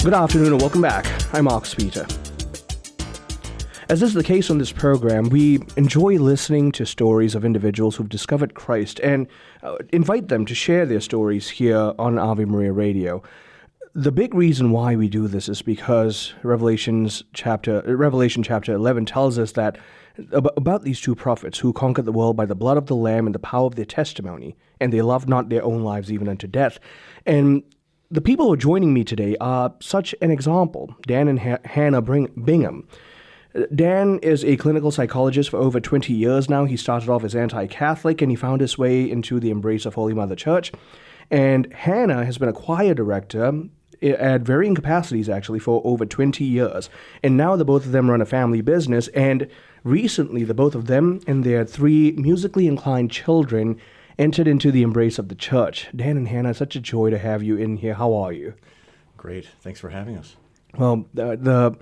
Good afternoon and welcome back. I'm Mark Peter. As is the case on this program, we enjoy listening to stories of individuals who've discovered Christ and invite them to share their stories here on Ave Maria Radio. The big reason why we do this is because Revelation chapter 11 tells us that about these two prophets who conquered the world by the blood of the Lamb and the power of their testimony, and they loved not their own lives even unto death. And the people who are joining me today are such an example. Dan and Hannah Bingham. Dan is a clinical psychologist for over 20 years now. He started off as anti-Catholic and he found his way into the embrace of Holy Mother Church. And Hannah has been a choir director at varying capacities, actually, for over 20 years. And now the both of them run a family business. And recently, the both of them and their 3 musically inclined children entered into the embrace of the church. Dan and Hannah, such a joy to have you in here. How are you? Great. Thanks for having us. Well, the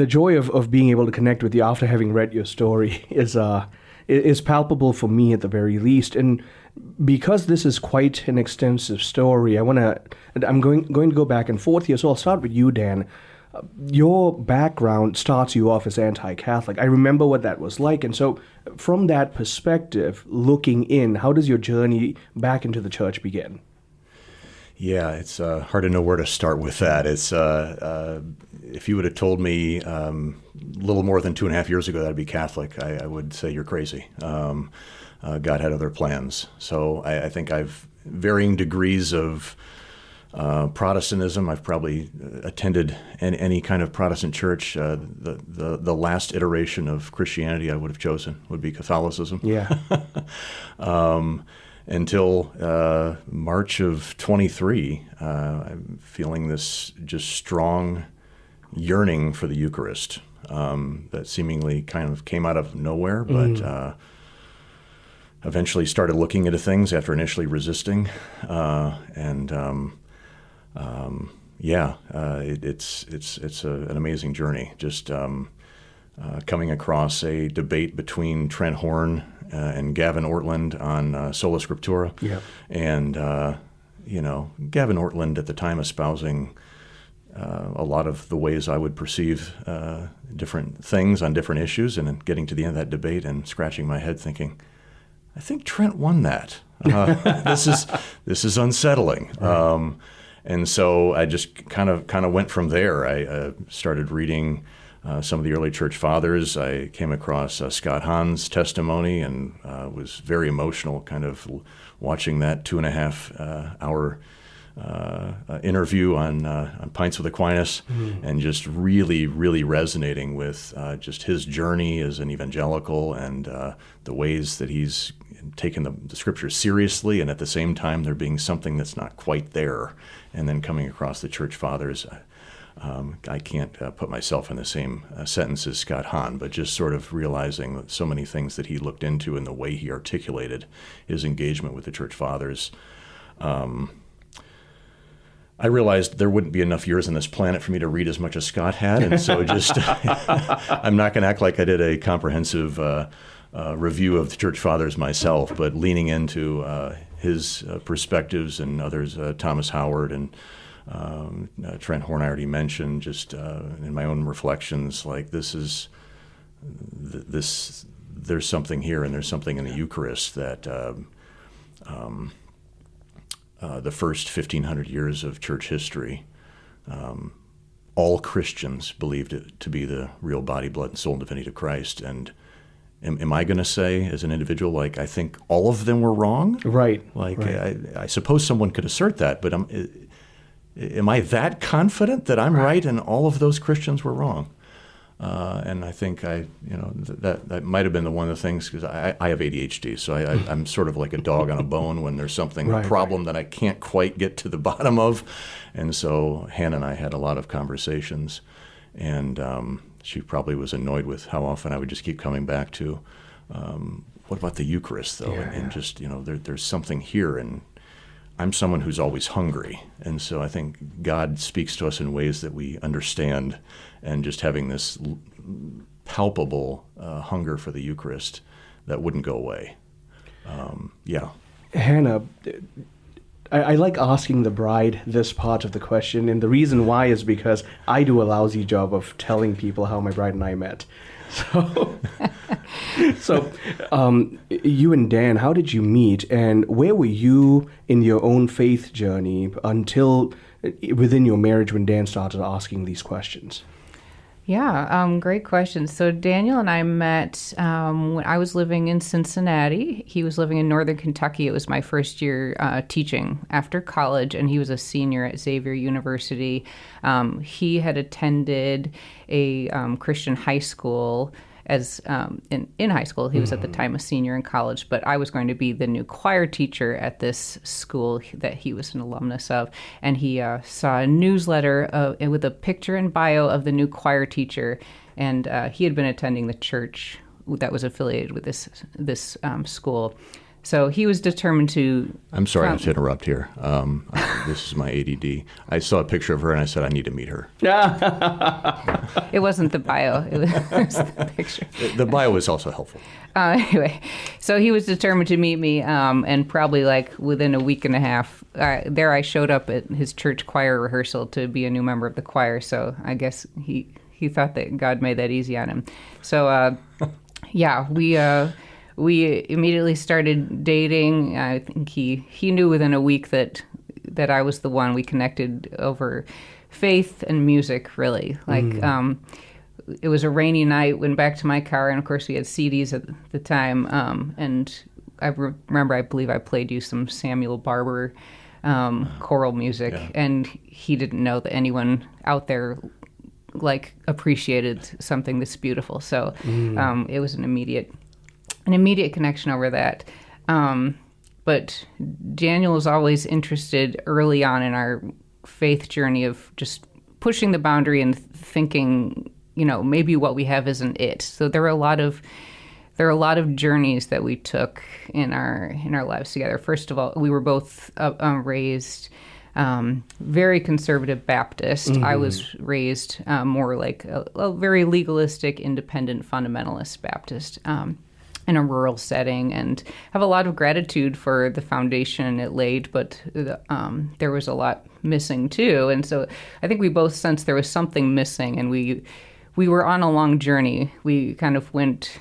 joy of being able to connect with you after having read your story is palpable for me at the very least. And because this is quite an extensive story, I'm going to go back and forth here. So I'll start with you, Dan. Your background starts you off as anti-Catholic. I remember what that was like. And so from that perspective, looking in, how does your journey back into the church begin? Yeah, it's hard to know where to start with that. It's if you would have told me a little more than 2.5 years ago that I'd be Catholic, I would say you're crazy. God had other plans. So I think I've varying degrees of Protestantism. I've probably attended any kind of Protestant church. The last iteration of Christianity I would have chosen would be Catholicism. Yeah. Until March of 23, I'm feeling this just strong yearning for the Eucharist that seemingly kind of came out of nowhere, but eventually started looking into things after initially resisting. It's an amazing journey. Just coming across a debate between Trent Horn and Gavin Ortlund on Sola Scriptura. Yeah. And, Gavin Ortlund at the time espousing a lot of the ways I would perceive different things on different issues, and then getting to the end of that debate and scratching my head thinking, I think Trent won that. This is unsettling. Right. And so I just kind of went from there. I started reading some of the early church fathers. I came across Scott Hahn's testimony and was very emotional, kind of watching that 2.5 hour interview on Pints with Aquinas, and just really, really resonating with just his journey as an evangelical and the ways that he's taken the scriptures seriously, and at the same time there being something that's not quite there. And then coming across the church fathers, I can't put myself in the same sentence as Scott Hahn, but just sort of realizing that so many things that he looked into and the way he articulated his engagement with the church fathers. I realized there wouldn't be enough years on this planet for me to read as much as Scott had, and so just I'm not going to act like I did a comprehensive review of the church fathers myself, but leaning into his perspectives and others, Thomas Howard and Trent Horn I already mentioned, just in my own reflections, like there's something here, and there's something in the Eucharist that the first 1,500 years of church history, all Christians believed it to be the real body, blood, and soul and divinity of Christ. And am I going to say, as an individual, like, I think all of them were wrong? Right. Like, right. I suppose someone could assert that, but am I that confident that I'm right and all of those Christians were wrong? And I think that might have been one of the things, because I have ADHD, so I'm sort of like a dog on a bone when there's something, a problem that I can't quite get to the bottom of. And so Hannah and I had a lot of conversations, and she probably was annoyed with how often I would just keep coming back to, what about the Eucharist, though? Yeah, and just, there's something here, and I'm someone who's always hungry. And so I think God speaks to us in ways that we understand, and just having this palpable hunger for the Eucharist that wouldn't go away. Hannah, I like asking the bride this part of the question, and the reason why is because I do a lousy job of telling people how my bride and I met. So, you and Dan, how did you meet, and where were you in your own faith journey until within your marriage when Dan started asking these questions? Yeah, great question. So Daniel and I met when I was living in Cincinnati. He was living in Northern Kentucky. It was my first year teaching after college, and he was a senior at Xavier University. He had attended a Christian high school as in high school. He was at the time a senior in college, but I was going to be the new choir teacher at this school that he was an alumnus of. And he saw a newsletter with a picture and bio of the new choir teacher, and he had been attending the church that was affiliated with this school. So he was determined to... I'm sorry I have to interrupt here. This is my ADD. I saw a picture of her and I said, I need to meet her. It wasn't the bio. It was the picture. The bio was also helpful. Anyway, so he was determined to meet me, and probably like within a week and a half, there I showed up at his church choir rehearsal to be a new member of the choir. So I guess he thought that God made that easy on him. So, yeah, we immediately started dating. I think he knew within a week that I was the one. We connected over faith and music, really. It was a rainy night, went back to my car, and of course we had CDs at the time. And I remember, I believe I played you some Samuel Barber choral music, and he didn't know that anyone out there appreciated something this beautiful. So it was an immediate connection over that. But Daniel was always interested early on in our faith journey of just pushing the boundary and thinking, maybe what we have isn't it. So there are a lot of journeys that we took in our lives together. First of all, we were both raised very conservative Baptist. I was raised more like a very legalistic, independent, fundamentalist Baptist. In a rural setting, and have a lot of gratitude for the foundation it laid, but there was a lot missing too. And so I think we both sensed there was something missing, and we were on a long journey. We kind of went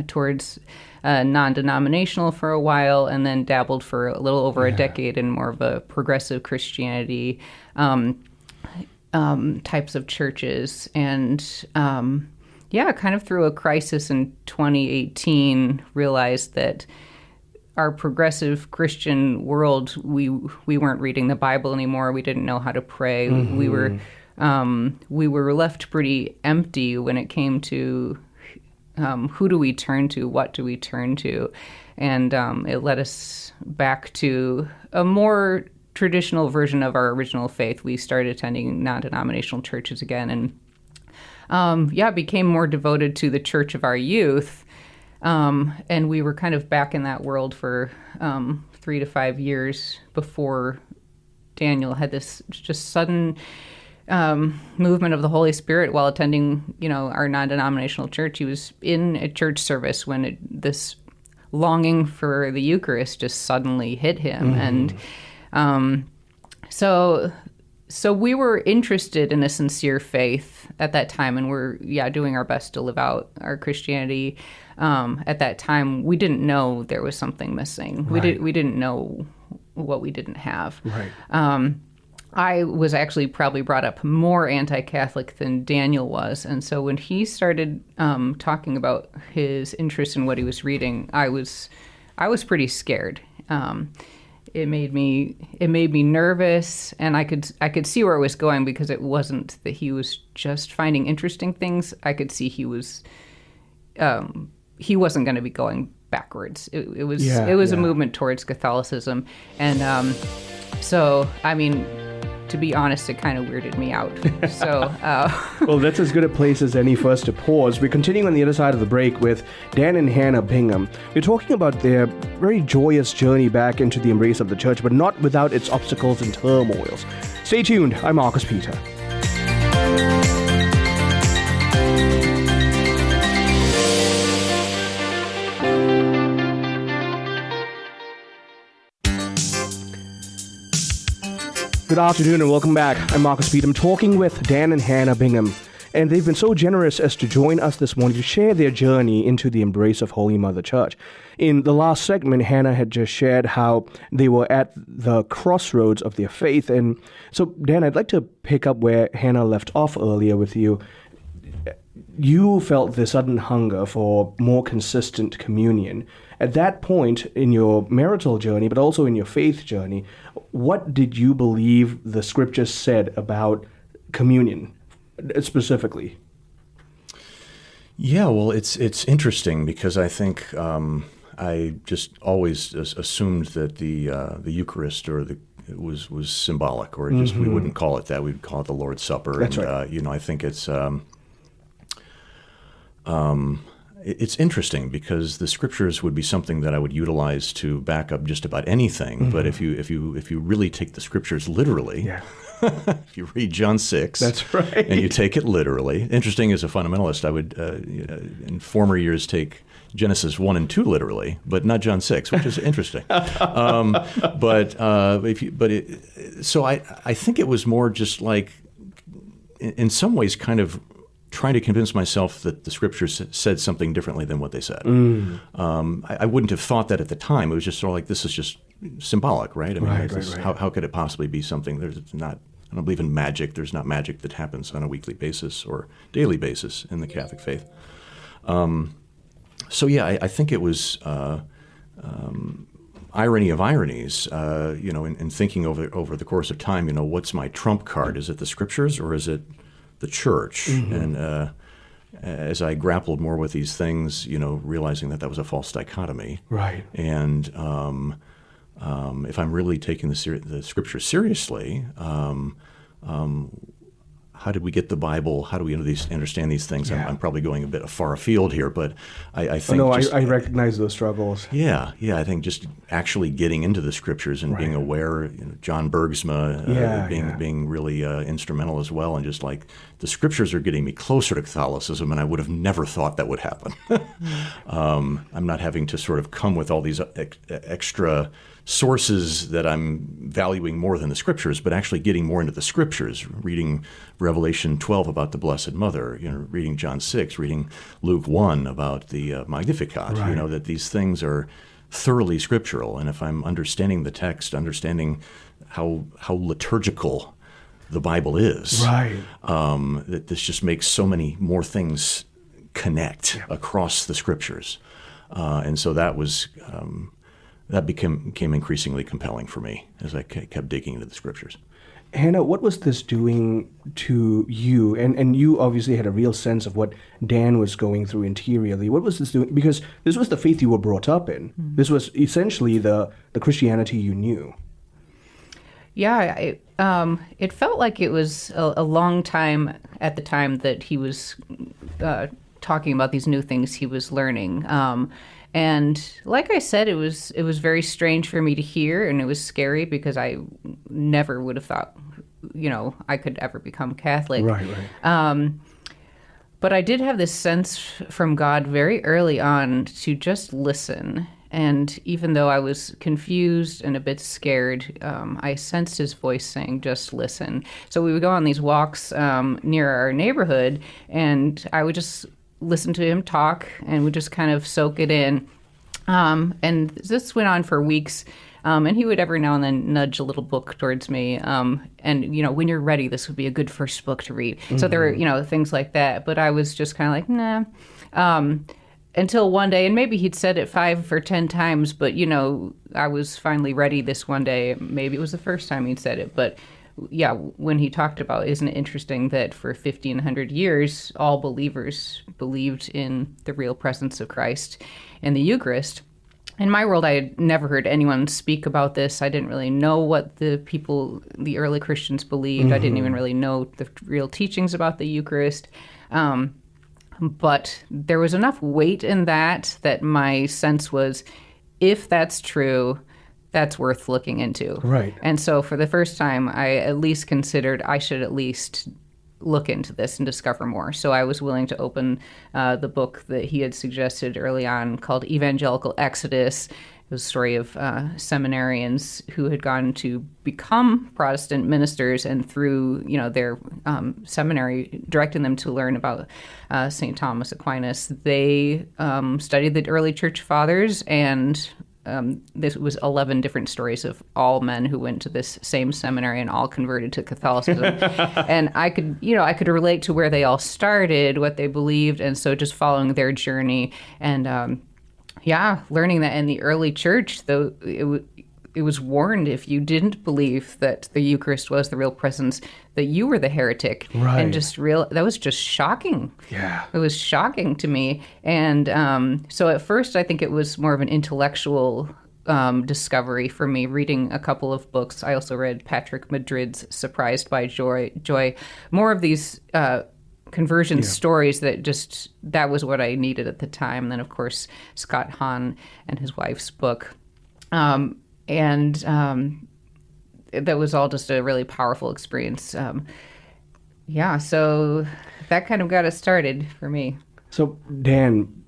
towards non-denominational for a while, and then dabbled for a little over a decade in more of a progressive Christianity types of churches. And kind of through a crisis in 2018, realized that our progressive Christian world, we weren't reading the Bible anymore. We didn't know how to pray. We were left pretty empty when it came to who do we turn to, what do we turn to, and it led us back to a more traditional version of our original faith. We started attending non-denominational churches again, and became more devoted to the church of our youth. And we were kind of back in that world for 3 to 5 years before Daniel had this just sudden movement of the Holy Spirit while attending, our non-denominational church. He was in a church service when this longing for the Eucharist just suddenly hit him. And So we were interested in a sincere faith at that time, and we're doing our best to live out our Christianity. At that time, we didn't know there was something missing. Right. We didn't know what we didn't have. Right. I was actually probably brought up more anti-Catholic than Daniel was, and so when he started talking about his interest in what he was reading, I was pretty scared. It made me nervous, and I could see where it was going, because it wasn't that he was just finding interesting things. I could see he wasn't going to be going backwards. It was a movement towards Catholicism, and so I mean, to be honest, it kind of weirded me out. So, well, that's as good a place as any for us to pause. We're continuing on the other side of the break with Dan and Hannah Bingham. We're talking about their very joyous journey back into the embrace of the church, but not without its obstacles and turmoils. Stay tuned. I'm Marcus Peter. Good afternoon and welcome back. I'm Marcus Beatham, talking with Dan and Hannah Bingham. And they've been so generous as to join us this morning to share their journey into the embrace of Holy Mother Church. In the last segment, Hannah had just shared how they were at the crossroads of their faith. And so, Dan, I'd like to pick up where Hannah left off earlier with you. You felt this sudden hunger for more consistent communion. At that point in your marital journey, but also in your faith journey, what did you believe the scriptures said about communion specifically? Yeah, well, it's interesting because I think I just always assumed that the Eucharist was symbolic, or just we wouldn't call it that. We'd call it the Lord's Supper. That's right. I think it's interesting because the scriptures would be something that I would utilize to back up just about anything. But if you really take the scriptures literally, if you read John 6, that's right, and you take it literally. Interesting, as a fundamentalist, I would in former years take Genesis 1 and 2 literally, but not John 6, which is interesting. So I think it was more just like, in some ways, kind of trying to convince myself that the scriptures said something differently than what they said. I wouldn't have thought that at the time. It was just sort of like, this is just symbolic, right? I mean, right. How could it possibly be something? I don't believe in magic. There's not magic that happens on a weekly basis or daily basis in the Catholic faith. I think it was irony of ironies, in thinking over the course of time, what's my trump card? Is it the scriptures or is it the church? And as I grappled more with these things, realizing that was a false dichotomy. Right. And if I'm really taking the scripture seriously, how did we get the Bible? How do we understand these things? Yeah. I'm probably going a bit far afield here, but I think... I recognize those struggles. Yeah, I think just actually getting into the scriptures and being aware, John Bergsma being really instrumental as well, and just like the scriptures are getting me closer to Catholicism, and I would have never thought that would happen. I'm not having to sort of come with all these extra sources that I'm valuing more than the scriptures, but actually getting more into the scriptures, reading Revelation 12 about the Blessed Mother, reading John 6, reading Luke 1 about the Magnificat, that these things are thoroughly scriptural. And if I'm understanding the text, understanding how liturgical the Bible is, that this just makes so many more things connect across the scriptures. And so that was... that became increasingly compelling for me as I kept digging into the scriptures. Hannah, what was this doing to you? And you obviously had a real sense of what Dan was going through interiorly. What was this doing? Because this was the faith you were brought up in. Mm-hmm. This was essentially the Christianity you knew. Yeah, it felt like it was a long time at the time that he was talking about these new things he was learning. And like I said, it was very strange for me to hear, and it was scary because I never would have thought, I could ever become Catholic. Right. But I did have this sense from God very early on to just listen. And even though I was confused and a bit scared, I sensed his voice saying, just listen. So we would go on these walks near our neighborhood, and I would just listen to him talk and would just kind of soak it in. And this went on for weeks. And he would every now and then nudge a little book towards me. And, when you're ready, this would be a good first book to read. Mm-hmm. So there were, things like that. But I was just kind of like, nah. Until one day, and maybe he'd said it 5 or 10 times, but, I was finally ready this one day. Maybe it was the first time he'd said it, but yeah, when he talked about, isn't it interesting that for 1,500 years, all believers believed in the real presence of Christ and the Eucharist. In my world, I had never heard anyone speak about this. I didn't really know what the early Christians believed. Mm-hmm. I didn't even really know the real teachings about the Eucharist. But there was enough weight in that my sense was, if that's true, that's worth looking into. Right. And so for the first time, I at least considered I should at least look into this and discover more. So I was willing to open the book that he had suggested early on called Evangelical Exodus, was a story of seminarians who had gone to become Protestant ministers, and through their seminary directing them to learn about St. Thomas Aquinas, they studied the early church fathers, and this was 11 different stories of all men who went to this same seminary and all converted to Catholicism. And I could relate to where they all started, what they believed, and so just following their journey and learning that in the early church, though it was warned if you didn't believe that the Eucharist was the real presence, that you were the heretic. Right. And that was just shocking. Yeah. It was shocking to me. And so at first, I think it was more of an intellectual discovery for me, reading a couple of books. I also read Patrick Madrid's Surprised by Joy. More of these conversion stories that was what I needed at the time. And then, of course, Scott Hahn and his wife's book. That was all just a really powerful experience. So that kind of got us started for me. So, Dan,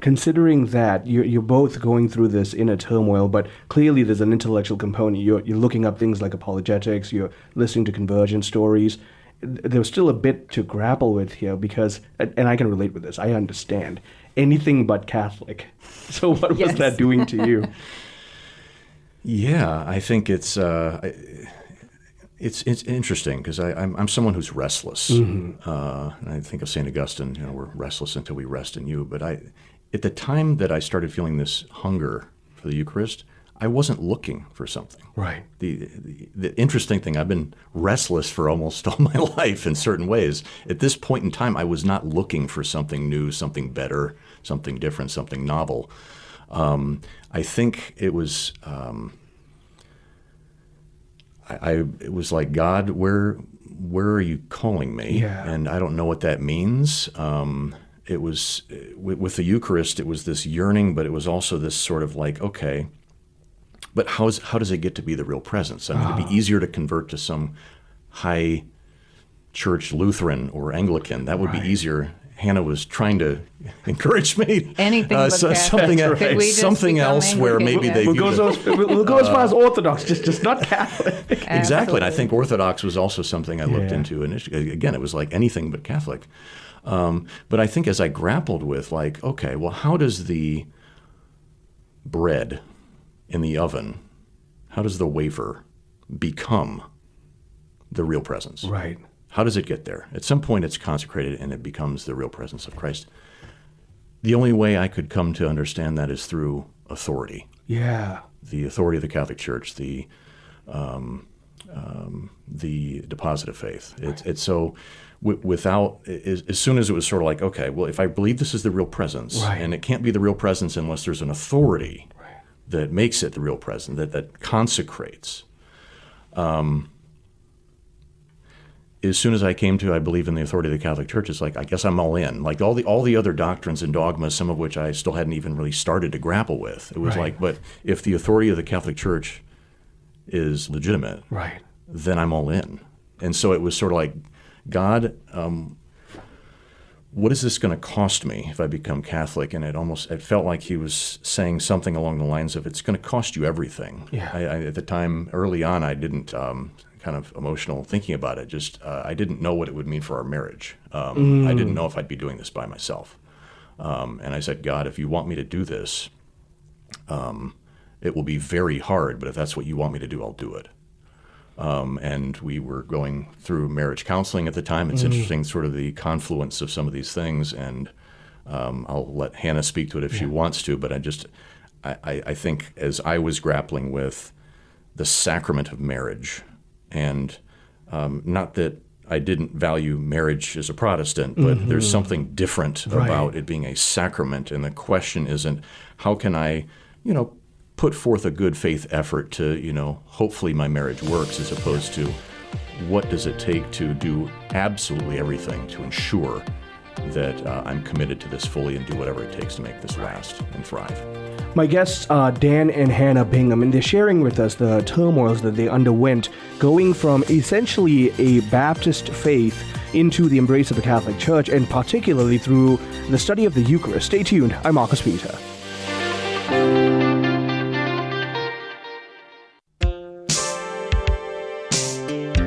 considering that you're both going through this inner turmoil, but clearly there's an intellectual component. You're looking up things like apologetics, you're listening to conversion stories. There's still a bit to grapple with here because, and I can relate with this, I understand, anything but Catholic. So what was that doing to you? Yeah, I think it's interesting because I'm someone who's restless. Mm-hmm. And I think of St. Augustine, we're restless until we rest in you. But at the time that I started feeling this hunger for the Eucharist, I wasn't looking for something. Right. The interesting thing, I've been restless for almost all my life in certain ways. At this point in time, I was not looking for something new, something better, something different, something novel. I think it was it was like, God, where are you calling me? Yeah. And I don't know what that means. It was with the Eucharist, it was this yearning, but it was also this sort of like, okay, but how does it get to be the real presence? I mean, it'd be easier to convert to some high church Lutheran or Anglican. That would be easier. Hannah was trying to encourage me. Anything but something else where maybe they we'll go as far as Orthodox, just not Catholic. Exactly, and I think Orthodox was also something I looked into initially. Again, it was like anything but Catholic. But I think as I grappled with, like, okay, well, how does the bread in the oven, how does the wafer become the real presence? Right. How does it get there? At some point it's consecrated and it becomes the real presence of Christ. The only way I could come to understand that is through authority. Yeah. The authority of the Catholic Church, the deposit of faith. It's so without, as soon as it was sort of like, okay, well, if I believe this is the real presence, and it can't be the real presence unless there's an authority that makes it the real presence, that consecrates. As soon as I came to, I believe in the authority of the Catholic Church, it's like, I guess I'm all in. Like all the other doctrines and dogmas, some of which I still hadn't even really started to grapple with. It was like, but if the authority of the Catholic Church is legitimate, then I'm all in. And so it was sort of like, God, what is this going to cost me if I become Catholic? And it felt like he was saying something along the lines of, it's going to cost you everything. Yeah. I at the time, early on, I didn't kind of emotional thinking about it. Just I didn't know what it would mean for our marriage. I didn't know if I'd be doing this by myself. And I said, God, if you want me to do this, it will be very hard, but if that's what you want me to do, I'll do it. And we were going through marriage counseling at the time. It's interesting, sort of the confluence of some of these things, and I'll let Hannah speak to it if she wants to, but I think as I was grappling with the sacrament of marriage, and not that I didn't value marriage as a Protestant, but there's something different about it being a sacrament, and the question isn't, how can I, put forth a good faith effort to, hopefully my marriage works, as opposed to what does it take to do absolutely everything to ensure that I'm committed to this fully and do whatever it takes to make this last and thrive. My guests are Dan and Hannah Bingham, and they're sharing with us the turmoils that they underwent going from essentially a Baptist faith into the embrace of the Catholic Church, and particularly through the study of the Eucharist. Stay tuned. I'm Marcus Peter.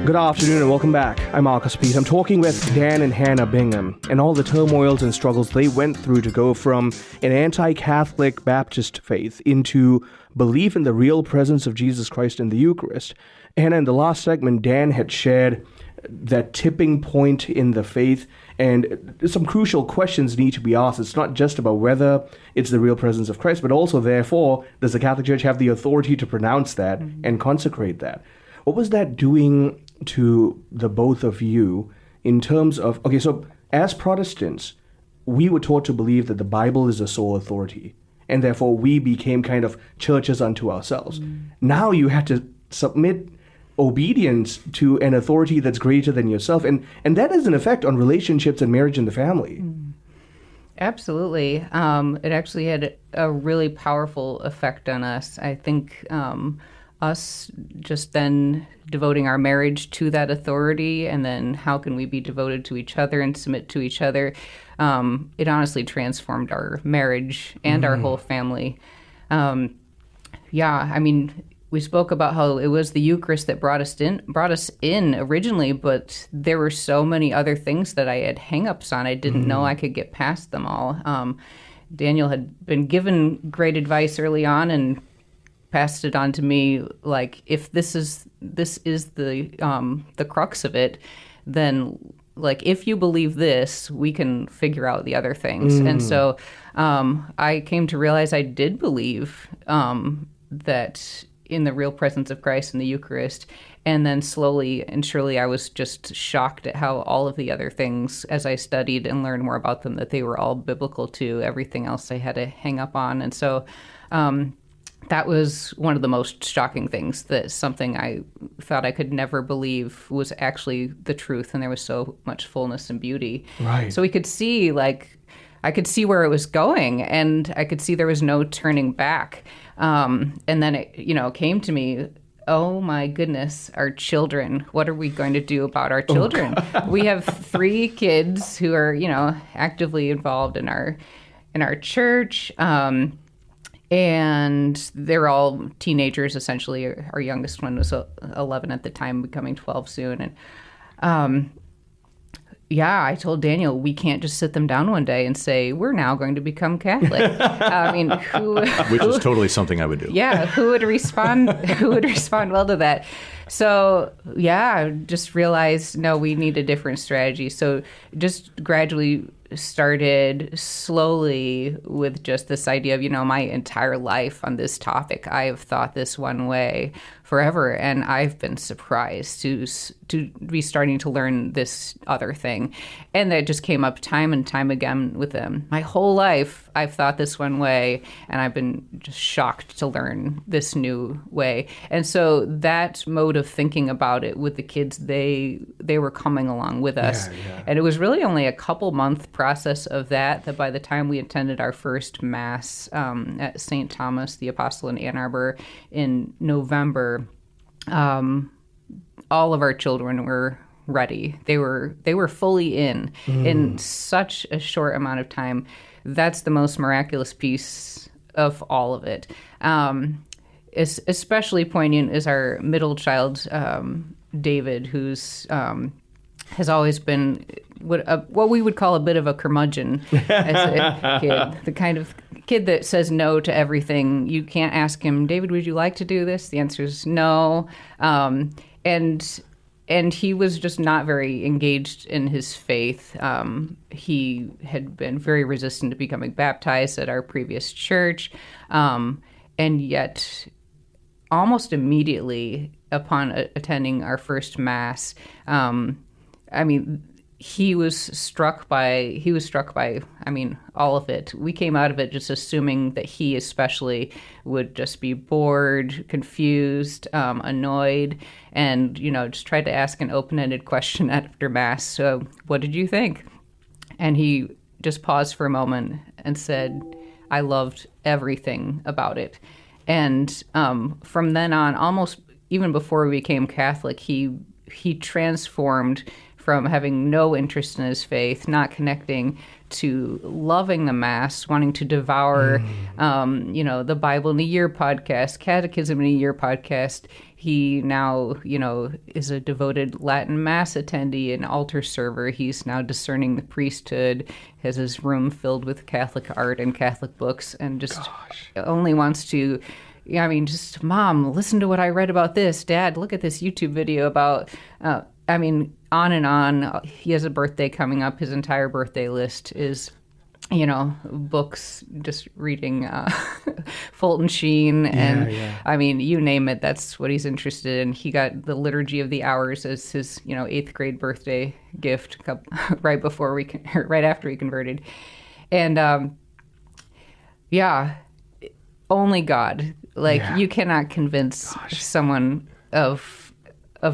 Good afternoon and welcome back. I'm Marcus Pete. I'm talking with Dan and Hannah Bingham and all the turmoils and struggles they went through to go from an anti-Catholic Baptist faith into belief in the real presence of Jesus Christ in the Eucharist. Hannah, in the last segment, Dan had shared that tipping point in the faith, and some crucial questions need to be asked. It's not just about whether it's the real presence of Christ, but also, therefore, does the Catholic Church have the authority to pronounce that and consecrate that? What was that doing to the both of you in terms of, okay, so as Protestants, we were taught to believe that the Bible is the sole authority, and therefore we became kind of churches unto ourselves. Now you had to submit obedience to an authority that's greater than yourself, and that has an effect on relationships and marriage in the family. Absolutely. It actually had a really powerful effect on us. I think us just then devoting our marriage to that authority, and then how can we be devoted to each other and submit to each other, it honestly transformed our marriage and our whole family. We spoke about how it was the Eucharist that brought us in originally, but there were so many other things that I had hang-ups on. I didn't know I could get past them all. Daniel had been given great advice early on and passed it on to me, like, if this is the crux of it, then, like, if you believe this, we can figure out the other things. And so I came to realize I did believe that in the real presence of Christ in the Eucharist. And then slowly and surely I was just shocked at how all of the other things, as I studied and learned more about them, that they were all biblical too. Everything else I had to hang up on. And so that was one of the most shocking things, that something I thought I could never believe was actually the truth, and there was so much fullness and beauty. Right. So we could see, I could see where it was going, and I could see there was no turning back. And then it, came to me, oh my goodness, our children. What are we going to do about our children? We have 3 kids who are, actively involved in our church. And they're all teenagers, essentially. Our youngest one was 11 at the time, becoming 12 soon. And I told Daniel, we can't just sit them down one day and say, we're now going to become Catholic. Which is totally something I would do. Yeah, who would respond well to that? So, just realized, no, we need a different strategy. So just gradually started slowly with just this idea of, my entire life on this topic, I have thought this one way forever, and I've been surprised to be starting to learn this other thing. And that just came up time and time again with them. My whole life, I've thought this one way, and I've been just shocked to learn this new way. And so that mode of thinking about it with the kids, they were coming along with us. Yeah. And it was really only a couple month process of that by the time we attended our first Mass at St. Thomas the Apostle in Ann Arbor in November, all of our children were ready. They were fully in such a short amount of time. That's the most miraculous piece of all of it. Especially poignant is our middle child, David, who's has always been what we would call a bit of a curmudgeon as a kid. The kind of kid that says no to everything. You can't ask him, David, would you like to do this? The answer is no. And he was just not very engaged in his faith. He had been very resistant to becoming baptized at our previous church. And yet, almost immediately upon attending our first Mass, he was struck by, all of it. We came out of it just assuming that he especially would just be bored, confused, annoyed, and, just tried to ask an open-ended question after Mass. So, what did you think? And he just paused for a moment and said, I loved everything about it. And from then on, almost even before we became Catholic, he transformed from having no interest in his faith, not connecting, to loving the Mass, wanting to devour, the Bible in a Year podcast, Catechism in a Year podcast. He now, is a devoted Latin Mass attendee and altar server. He's now discerning the priesthood, has his room filled with Catholic art and Catholic books, and just only wants to, just, Mom, listen to what I read about this. Dad, look at this YouTube video about, on and on. He has a birthday coming up. His entire birthday list is, books, just reading Fulton Sheen. And you name it, that's what he's interested in. He got the Liturgy of the Hours as his, 8th grade birthday gift right after he converted. And, only God. You cannot convince someone of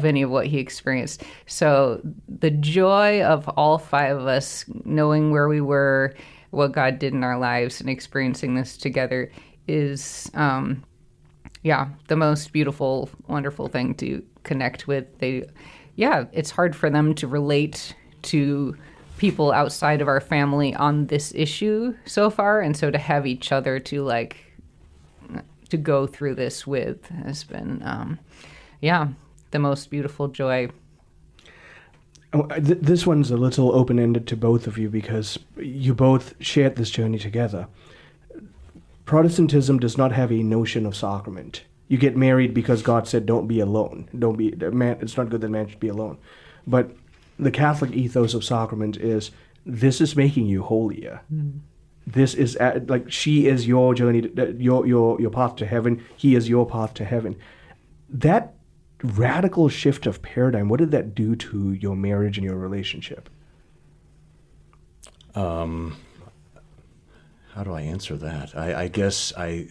any of what he experienced. So the joy of all 5 of us knowing where we were, what God did in our lives, and experiencing this together is, the most beautiful, wonderful thing to connect with. It's hard for them to relate to people outside of our family on this issue so far, and so to have each other to go through this with has been, the most beautiful joy. This one's a little open-ended to both of you because you both shared this journey together. Protestantism does not have a notion of sacrament. You get married because God said, "Don't be alone. It's not good that man should be alone." But the Catholic ethos of sacrament is, this is making you holier. This is she is your journey, your path to heaven. He is your path to heaven. That radical shift of paradigm, what did that do to your marriage and your relationship? How do I answer that? I guess I'm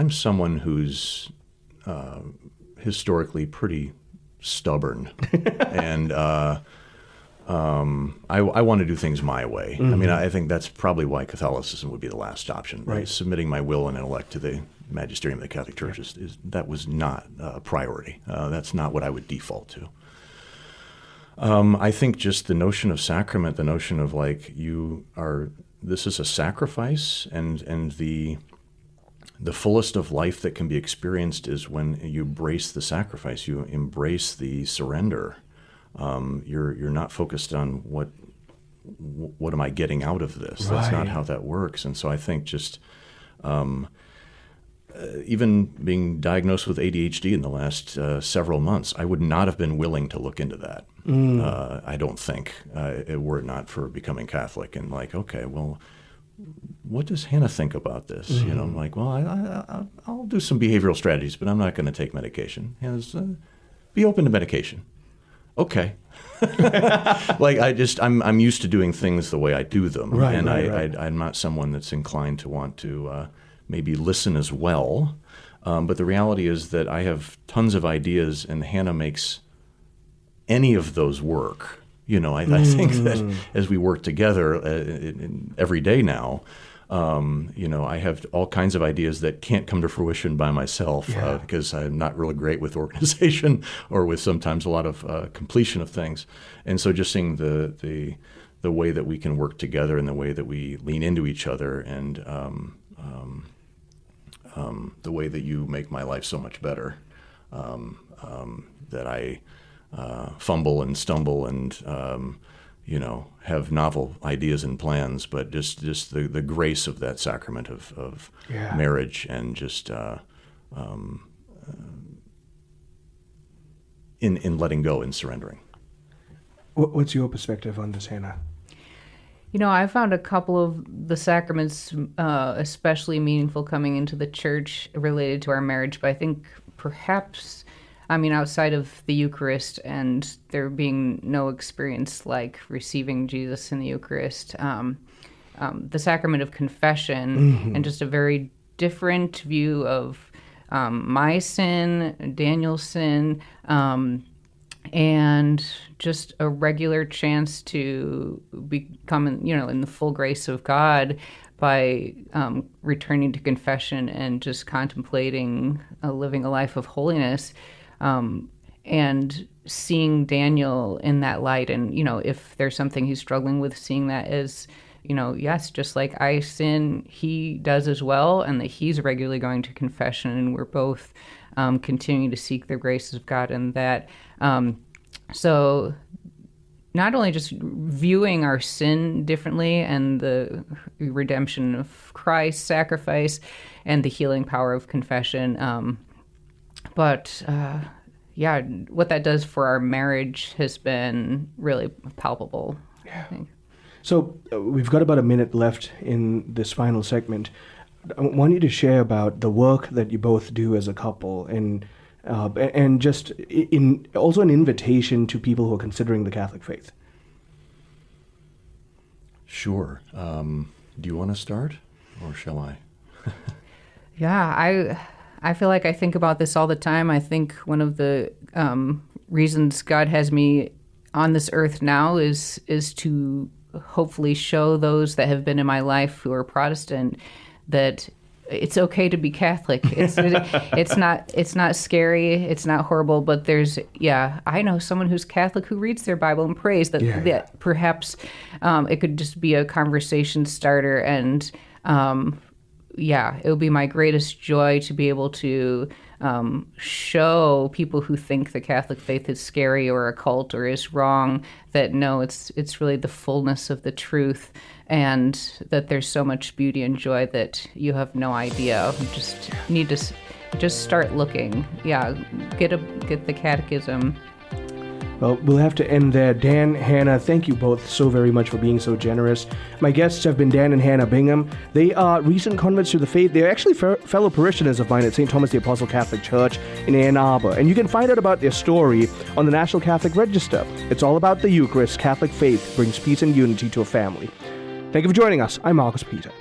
someone who's historically pretty stubborn, and I want to do things my way. I think that's probably why Catholicism would be the last option. Right. Submitting my will and intellect to the magisterium of the Catholic Church that was not a priority. That's not what I would default to. I think just the notion of sacrament, the notion of this is a sacrifice, and the fullest of life that can be experienced is when you embrace the sacrifice, you embrace the surrender. You're not focused on what am I getting out of this. Right. That's not how that works. And so I think just even being diagnosed with ADHD in the last several months, I would not have been willing to look into that. I don't think, were it not for becoming Catholic and okay, well, what does Hannah think about this? I'm like, well, I'll do some behavioral strategies, but I'm not going to take medication. Hannah's, be open to medication. Okay. I'm used to doing things the way I do them. Right, and right. I'm not someone that's inclined to want to maybe listen as well. But the reality is that I have tons of ideas, and Hannah makes any of those work. I think that as we work together every day now, I have all kinds of ideas that can't come to fruition by myself because I'm not really great with organization or with sometimes a lot of completion of things. And so just seeing the way that we can work together and the way that we lean into each other and the way that you make my life so much better, that I fumble and stumble and have novel ideas and plans, but just the grace of that sacrament of marriage and just in letting go and surrendering. What's your perspective on this, Hannah? I found a couple of the sacraments especially meaningful coming into the church related to our marriage, but I think perhaps, outside of the Eucharist and there being no experience like receiving Jesus in the Eucharist, the sacrament of confession and just a very different view of my sin, Daniel's sin, and just a regular chance to become, in the full grace of God, by returning to confession and just contemplating living a life of holiness, and seeing Daniel in that light. And, if there's something he's struggling with, seeing that as, yes, just like I sin, he does as well, and that he's regularly going to confession, and we're both continuing to seek the graces of God in that. So not only just viewing our sin differently and the redemption of Christ's sacrifice and the healing power of confession, but what that does for our marriage has been really palpable, I think. So we've got about a minute left in this final segment. I want you to share about the work that you both do as a couple, and just also an invitation to people who are considering the Catholic faith. Sure. Do you want to start, or shall I? Yeah, I feel like I think about this all the time. I think one of the reasons God has me on this earth now is to hopefully show those that have been in my life who are Protestant that it's okay to be Catholic. It's not scary. It's not horrible. But I know someone who's Catholic who reads their Bible and prays. That perhaps it could just be a conversation starter. And it would be my greatest joy to be able to show people who think the Catholic faith is scary or occult or is wrong that no, it's really the fullness of the truth, and that there's so much beauty and joy that you have no idea. You just need to just start looking. Yeah, get the catechism. Well, we'll have to end there. Dan, Hannah, thank you both so very much for being so generous. My guests have been Dan and Hannah Bingham. They are recent converts to the faith. They're actually fellow parishioners of mine at St. Thomas the Apostle Catholic Church in Ann Arbor. And you can find out about their story on the National Catholic Register. It's all about the Eucharist. Catholic faith brings peace and unity to a family. Thank you for joining us. I'm Marcus Peter.